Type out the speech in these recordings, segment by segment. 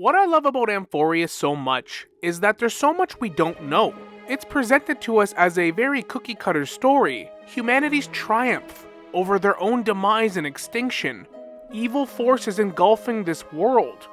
What I love about Amphoreus so much is that there's so much we don't know. It's presented to us as a very cookie-cutter story, humanity's triumph over their own demise and extinction, evil forces engulfing this world,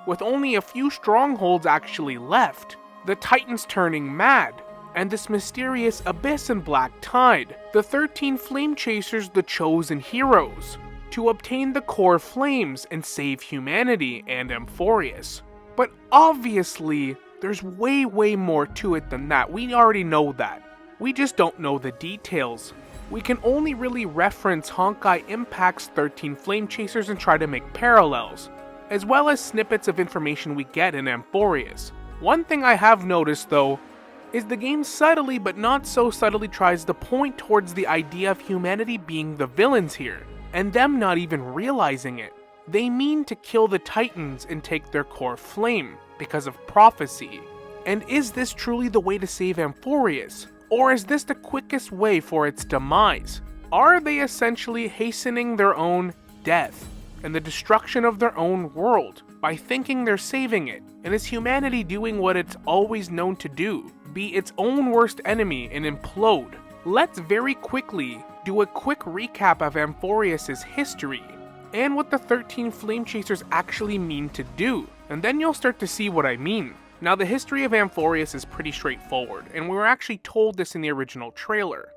with only a few strongholds actually left, the Titans turning mad, and this mysterious abyss and black tide, the 13 flame chasers, the chosen heroes, to obtain the core flames and save humanity and Amphoreus. But obviously, there's way more to it than that. We already know that. We just don't know the details. We can only really reference Honkai Impact's 13 flame chasers and try to make parallels, as well as snippets of information we get in Amphoreus. One thing I have noticed though, is the game subtly but not so subtly tries to point towards the idea of humanity being the villains here, and them not even realizing it. They mean to kill the Titans and take their core flame, because of prophecy. And is this truly the way to save Amphoreus? Or is this the quickest way for its demise? Are they essentially hastening their own death and the destruction of their own world by thinking they're saving it? And is humanity doing what it's always known to do? Be its own worst enemy and implode? Let's very quickly do a quick recap of Amphoreus' history and what the 13 flame chasers actually mean to do, and then you'll start to see what I mean. Now, the history of Amphoreus is pretty straightforward, and we were actually told this in the original trailer.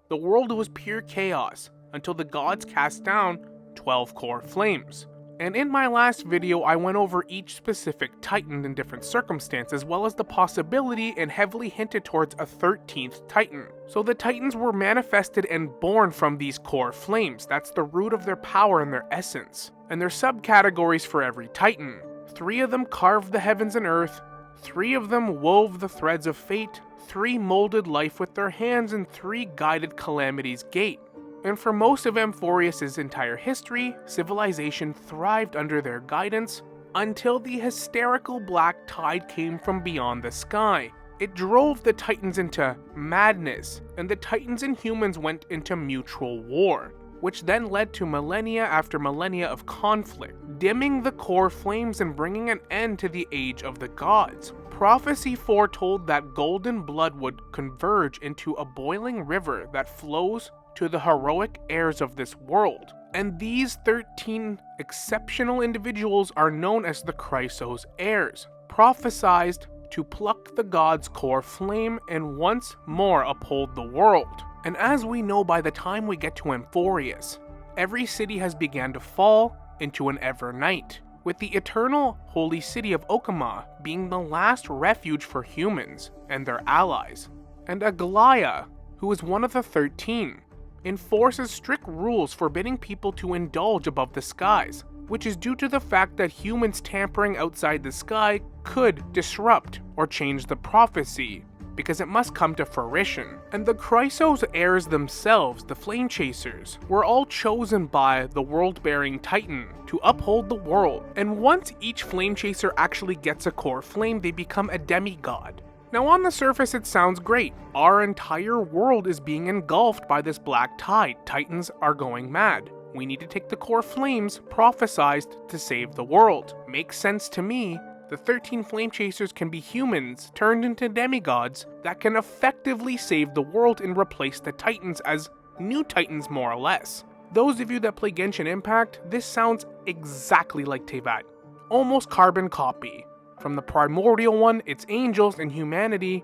The world was pure chaos until the gods cast down 12 core flames. And in my last video, I went over each specific Titan in different circumstances, as well as the possibility and heavily hinted towards a 13th Titan. So the Titans were manifested and born from these core flames. That's the root of their power and their essence. And there's subcategories for every Titan. 3 of them carved the heavens and earth, 3 of them wove the threads of fate, 3 molded life with their hands, and 3 guided calamity's gate. And for most of Amphoreus' entire history, civilization thrived under their guidance until the hysterical black tide came from beyond the sky. It drove the Titans into madness, and the Titans and humans went into mutual war, which then led to millennia after millennia of conflict, dimming the core flames and bringing an end to the age of the gods. Prophecy foretold that golden blood would converge into a boiling river that flows to the heroic heirs of this world. And these 13 exceptional individuals are known as the Chrysos heirs, prophesied to pluck the gods' core flame and once more uphold the world. And as we know, by the time we get to Amphoreus, every city has begun to fall into an ever night, with the eternal holy city of Okama being the last refuge for humans and their allies. And Aglaya, who is one of the 13, enforces strict rules forbidding people to indulge above the skies, which is due to the fact that humans tampering outside the sky could disrupt or change the prophecy, because it must come to fruition. And the Chrysos heirs themselves, the Flame Chasers, were all chosen by the world-bearing Titan to uphold the world. And once each Flame Chaser actually gets a core flame, they become a demigod. Now, on the surface, it sounds great. Our entire world is being engulfed by this black tide. Titans are going mad. We need to take the core flames prophesied to save the world. Makes sense to me. The 13 flame chasers can be humans turned into demigods that can effectively save the world and replace the Titans as new Titans, more or less. Those of you that play Genshin Impact, this sounds exactly like Teyvat. Almost carbon copy. From the primordial one, it's angels and humanity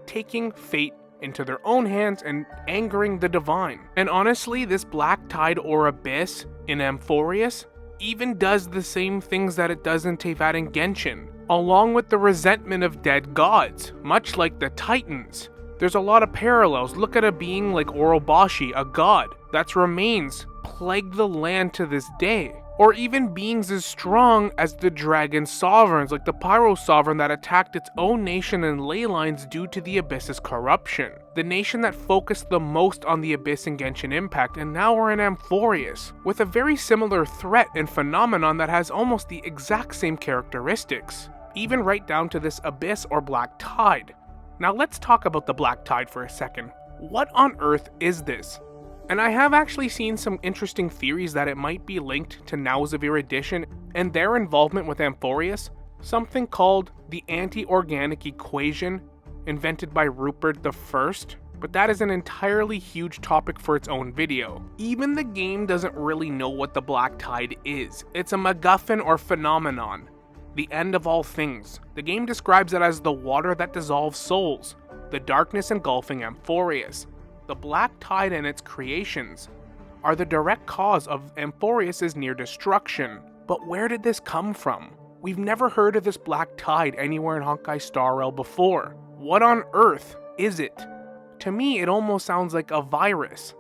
taking fate into their own hands and angering the divine. And honestly, this black tide or abyss in Amphoreus even does the same things that it does in Teyvat and Genshin, along with the resentment of dead gods, much like the Titans. There's a lot of parallels. Look at a being like Orobashi, a god that's remains plague the land to this day. Or even beings as strong as the dragon sovereigns, like the Pyro Sovereign that attacked its own nation and ley lines due to the Abyss's corruption. The nation that focused the most on the Abyss in Genshin Impact, and now we're in Amphoreus, with a very similar threat and phenomenon that has almost the exact same characteristics, even right down to this Abyss or Black Tide. Now let's talk about the Black Tide for a second. What on earth is this? And I have actually seen some interesting theories that it might be linked to Now Zavir Edition and their involvement with Amphoreus, something called the anti-organic equation, invented by Rupert the First, but that is an entirely huge topic for its own video. Even the game doesn't really know what the black tide is. It's a MacGuffin or phenomenon, the end of all things. The game describes it as the water that dissolves souls, the darkness engulfing Amphoreus. The black tide and its creations are the direct cause of Amphoreus' near destruction. But where did this come from? We've never heard of this black tide anywhere in Honkai Star Rail before. What on earth is it? To me, it almost sounds like a virus,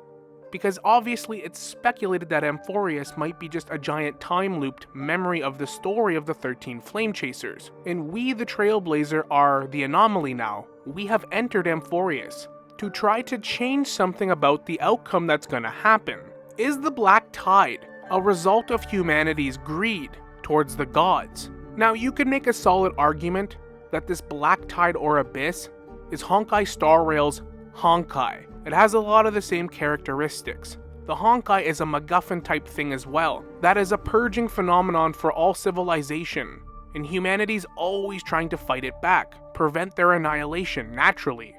because obviously it's speculated that Amphoreus might be just a giant time-looped memory of the story of the 13 Flame Chasers, and we, the Trailblazer, are the anomaly now. We have entered Amphoreus to try to change something about the outcome that's gonna happen. Is the black tide a result of humanity's greed towards the gods? Now, you could make a solid argument that this black tide or abyss is Honkai Star Rail's Honkai. It has a lot of the same characteristics. The Honkai is a MacGuffin type thing as well. That is a purging phenomenon for all civilization, and humanity's always trying to fight it back, prevent their annihilation naturally.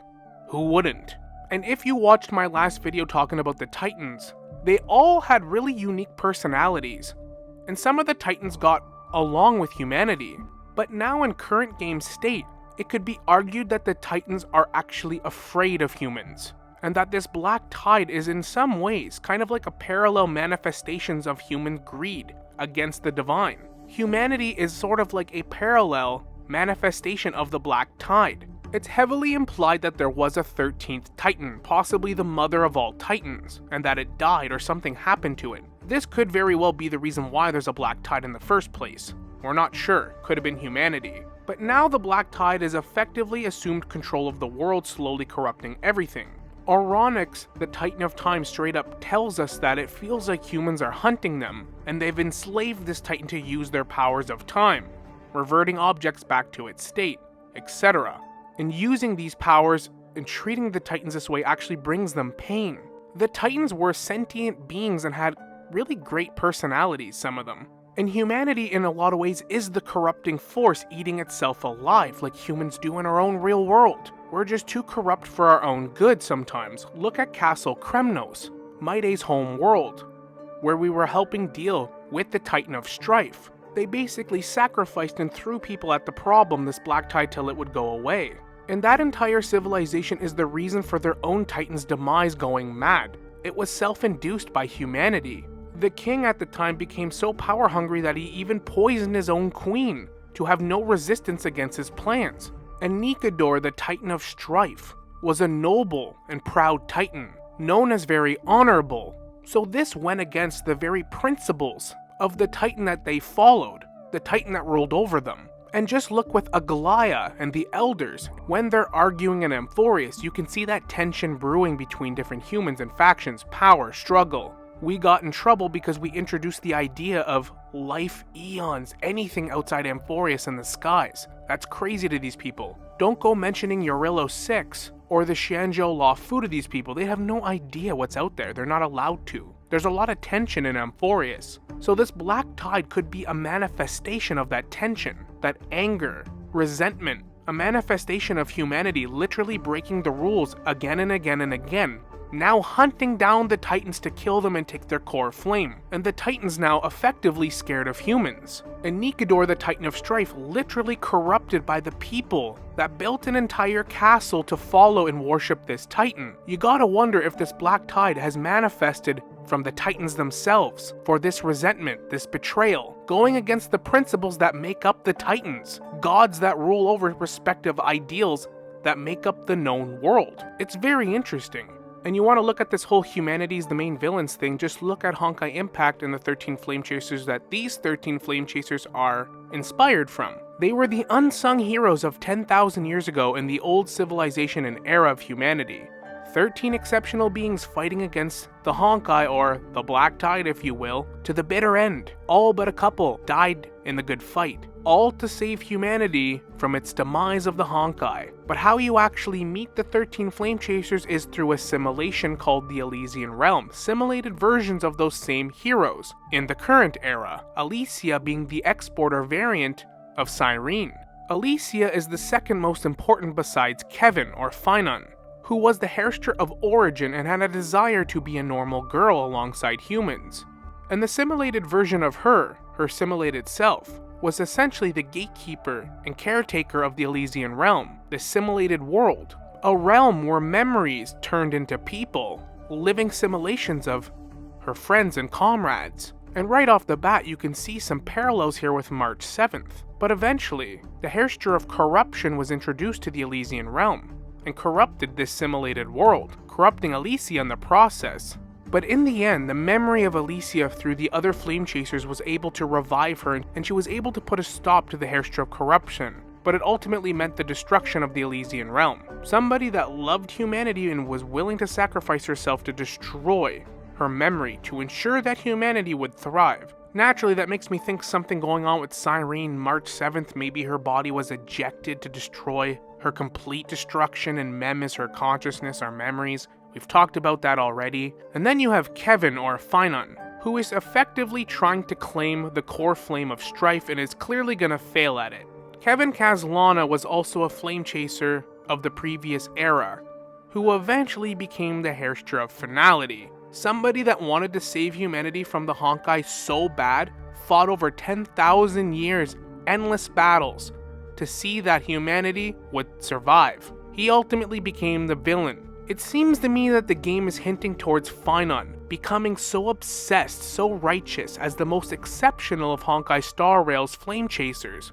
Who wouldn't? And if you watched my last video talking about the Titans, they all had really unique personalities, and some of the Titans got along with humanity. But now in current game state, it could be argued that the Titans are actually afraid of humans, and that this black tide is in some ways kind of like a parallel manifestations of human greed against the divine. Humanity is sort of like a parallel manifestation of the black tide. It's heavily implied that there was a 13th Titan, possibly the mother of all Titans, and that it died or something happened to it. This could very well be the reason why there's a black tide in the first place. We're not sure, could have been humanity. But now the black tide has effectively assumed control of the world, slowly corrupting everything. Oronix, the Titan of Time, straight up tells us that it feels like humans are hunting them, and they've enslaved this Titan to use their powers of time, reverting objects back to its state, etc. And using these powers and treating the Titans this way actually brings them pain. The Titans were sentient beings and had really great personalities, some of them. And humanity, in a lot of ways, is the corrupting force eating itself alive, like humans do in our own real world. We're just too corrupt for our own good sometimes. Look at Castle Kremnos, Maide's home world, where we were helping deal with the Titan of Strife. They basically sacrificed and threw people at the problem, this black tide, till it would go away. And that entire civilization is the reason for their own Titan's demise going mad. It was self-induced by humanity. The king at the time became so power-hungry that he even poisoned his own queen to have no resistance against his plans. And Nikador, the Titan of Strife, was a noble and proud Titan, known as very honorable. So this went against the very principles of the Titan that they followed, the Titan that ruled over them. And just look with Aglaya and the Elders. When they're arguing in Amphoreus, you can see that tension brewing between different humans and factions, power, struggle. We got in trouble because we introduced the idea of life eons, anything outside Amphoreus and the skies. That's crazy to these people. Don't go mentioning Eurillo 6 or the Xianzhou Law Fu to these people. They have no idea what's out there. They're not allowed to. There's a lot of tension in Amphoreus. So this black tide could be a manifestation of that tension, that anger, resentment, a manifestation of humanity literally breaking the rules again and again and again, now hunting down the Titans to kill them and take their core flame. And the Titans now effectively scared of humans. And Nikador, the Titan of Strife, literally corrupted by the people that built an entire castle to follow and worship this Titan. You gotta wonder if this black tide has manifested from the Titans themselves for this resentment, this betrayal, going against the principles that make up the Titans, gods that rule over respective ideals that make up the known world. It's very interesting. And you want to look at this whole humanity's the main villains thing, just look at Honkai Impact and the 13 Flame Chasers that these 13 Flame Chasers are inspired from. They were the unsung heroes of 10,000 years ago in the old civilization and era of humanity. 13 exceptional beings fighting against the Honkai, or the Black Tide if you will, to the bitter end. All but a couple died in the good fight, all to save humanity from its demise of the Honkai. But how you actually meet the 13 Flame Chasers is through a simulation called the Elysian Realm, simulated versions of those same heroes in the current era, Elysia being the exporter variant of Cyrene. Alicia is the second most important besides Kevin or Finon, who was the hairster of origin and had a desire to be a normal girl alongside humans. And the simulated version of her simulated self, was essentially the gatekeeper and caretaker of the Elysian realm, the simulated world, a realm where memories turned into people, living simulations of her friends and comrades. And right off the bat, you can see some parallels here with March 7th. But eventually, the hairster of corruption was introduced to the Elysian realm, and corrupted this simulated world, corrupting Alicia in the process. But in the end, the memory of Alicia through the other flame chasers was able to revive her, and she was able to put a stop to the hairster of corruption. But it ultimately meant the destruction of the Elysian realm. Somebody that loved humanity and was willing to sacrifice herself to destroy her memory to ensure that humanity would thrive. Naturally, that makes me think something going on with Cyrene March 7th. Maybe her body was ejected to destroy her complete destruction, and Mem is her consciousness, our memories. We've talked about that already. And then you have Kevin or Finon, who is effectively trying to claim the core flame of strife and is clearly gonna fail at it. Kevin Caslana was also a flame chaser of the previous era, who eventually became the hairster of finality. Somebody that wanted to save humanity from the Honkai so bad, fought over 10,000 years, endless battles, to see that humanity would survive. He ultimately became the villain. It seems to me that the game is hinting towards Finon becoming so obsessed, so righteous as the most exceptional of Honkai Star Rail's flame chasers,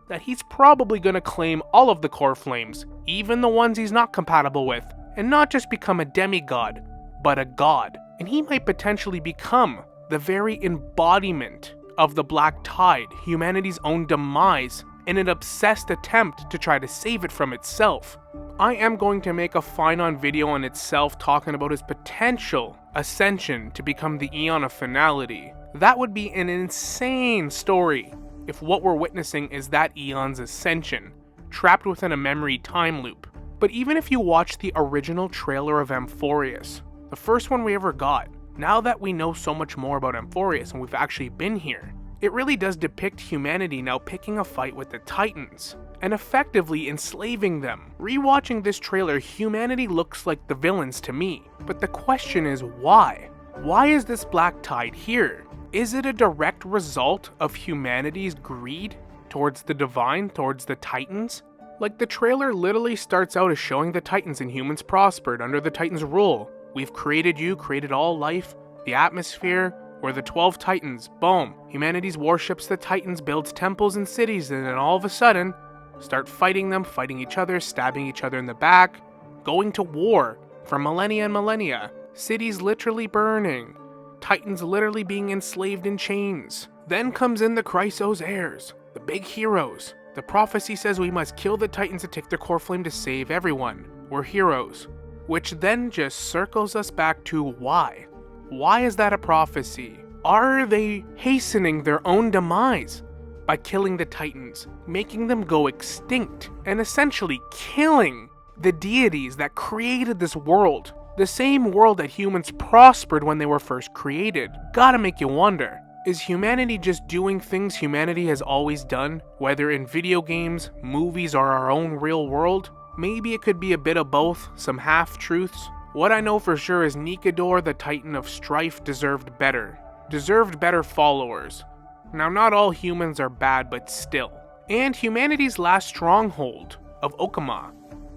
that he's probably gonna claim all of the core flames, even the ones he's not compatible with, and not just become a demigod, but a god. And he might potentially become the very embodiment of the Black Tide, humanity's own demise, in an obsessed attempt to try to save it from itself. I am going to make a Finon video on itself talking about his potential ascension to become the Eon of Finality. That would be an insane story if what we're witnessing is that Eon's ascension, trapped within a memory time loop. But even if you watch the original trailer of Amphoreus, the first one we ever got, now that we know so much more about Amphoreus and we've actually been here, it really does depict humanity now picking a fight with the Titans, and effectively enslaving them. Rewatching this trailer, humanity looks like the villains to me, but the question is why? Why is this Black Tide here? Is it a direct result of humanity's greed towards the divine, towards the Titans? Like, the trailer literally starts out as showing the Titans and humans prospered under the Titans' rule. We've created you, created all life, the atmosphere, we're the 12 Titans, boom. Humanity's worships the Titans, builds temples and cities, and then all of a sudden, start fighting them, fighting each other, stabbing each other in the back, going to war for millennia and millennia. Cities literally burning, Titans literally being enslaved in chains. Then comes in the Chrysos heirs, the big heroes. The prophecy says we must kill the Titans to take their core flame to save everyone. We're heroes. Which then just circles us back to why. Why is that a prophecy? Are they hastening their own demise by killing the Titans, making them go extinct, and essentially killing the deities that created this world? The same world that humans prospered when they were first created. Gotta make you wonder, is humanity just doing things humanity has always done, whether in video games, movies, or our own real world? Maybe it could be a bit of both, some half-truths. What I know for sure is Nikador, the Titan of Strife, deserved better followers. Now, not all humans are bad, but still. And humanity's last stronghold of Okama.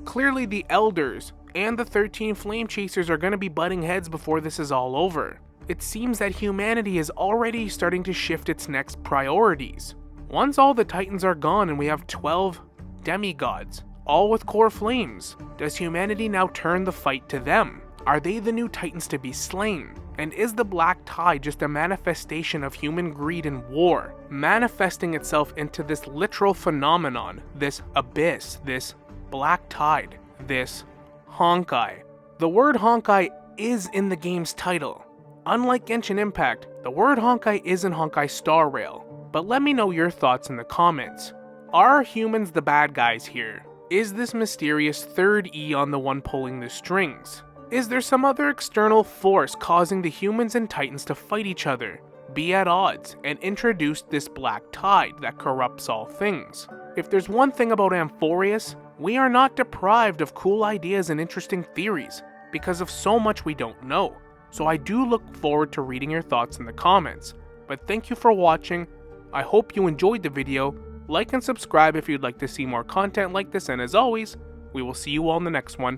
Clearly the Elders and the 13 Flame Chasers are going to be butting heads before this is all over. It seems that humanity is already starting to shift its next priorities. Once all the Titans are gone and we have 12 demigods, all with core flames, does humanity now turn the fight to them? Are they the new Titans to be slain? And is the Black Tide just a manifestation of human greed and war, manifesting itself into this literal phenomenon, this abyss, this Black Tide, this Honkai? The word Honkai is in the game's title. Unlike Genshin Impact, the word Honkai is in Honkai Star Rail. But let me know your thoughts in the comments. Are humans the bad guys here? Is this mysterious third Eon the one pulling the strings? Is there some other external force causing the humans and Titans to fight each other, be at odds and introduced this black tide that corrupts all things. If there's one thing about Amphoreus, we are not deprived of cool ideas and interesting theories because of so much we don't know. So I do look forward to reading your thoughts in the comments. But thank you for watching. I hope you enjoyed the video. Like and subscribe if you'd like to see more content like this, and as always, we will see you all in the next one.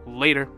Later.